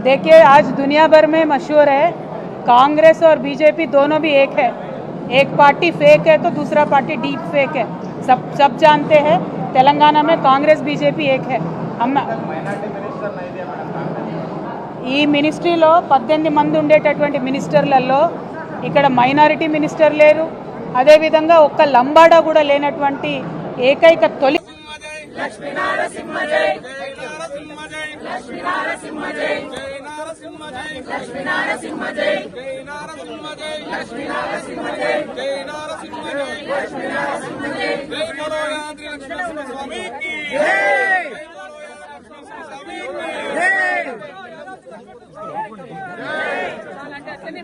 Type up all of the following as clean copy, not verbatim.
देखिए, आज दुनिया भर में मशहूर है, कांग्रेस और बीजेपी दोनों भी एक है। एक पार्टी फेक है तो दूसरा पार्टी डीप फेक है। सब जानते हैं, तेलंगाना में कांग्रेस बीजेपी एक है। हम ఈ మినిస్ట్రీలో 18 మంది ఉండేటటువంటి మినిస్టర్లలో ఇక్కడ మైనారిటీ మినిస్టర్ లేరు, అదేవిధంగా ఒక్క లంబాడా కూడా లేనటువంటి ఏకైక తొలి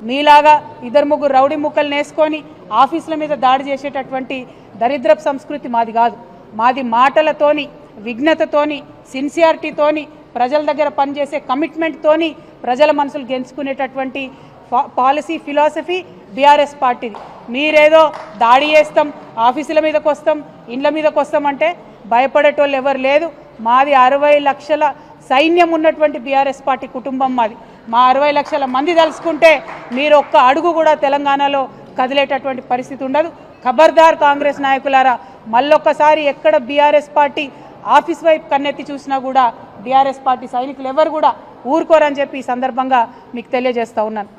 మీలాగా ఇద్దరు ముగ్గురు రౌడీ ముక్కలు నేసుకొని ఆఫీసుల మీద దాడి చేసేటటువంటి దరిద్రపు సంస్కృతి మాది కాదు. మాది మాటలతోని, విఘ్నతతోని, సిన్సియారిటీతోని, ప్రజల దగ్గర పనిచేసే కమిట్మెంట్తోని ప్రజల మనసులు గెలుచుకునేటటువంటి పాలసీ ఫిలాసఫీ బీఆర్ఎస్ పార్టీది. మీరేదో దాడి చేస్తాం, ఆఫీసుల మీదకి వస్తాం, ఇండ్ల మీదకి వస్తామంటే భయపడేటోళ్ళు ఎవరు లేదు. మాది 60 లక్షల సైన్యం ఉన్నటువంటి బీఆర్ఎస్ పార్టీ కుటుంబం మాది. మా 60 లక్షల మంది తలుసుకుంటే మీరు ఒక్క అడుగు కూడా తెలంగాణలో కదిలేటటువంటి పరిస్థితి ఉండదు. ఖబర్దార్ కాంగ్రెస్ నాయకులారా, మళ్ళొక్కసారి ఎక్కడ బీఆర్ఎస్ పార్టీ ఆఫీస్ వైపు కన్నెత్తి చూసినా కూడా బీఆర్ఎస్ పార్టీ సైనికులు ఎవరు కూడా ఊరుకోరని చెప్పి ఈ సందర్భంగా మీకు తెలియజేస్తా ఉన్నాను.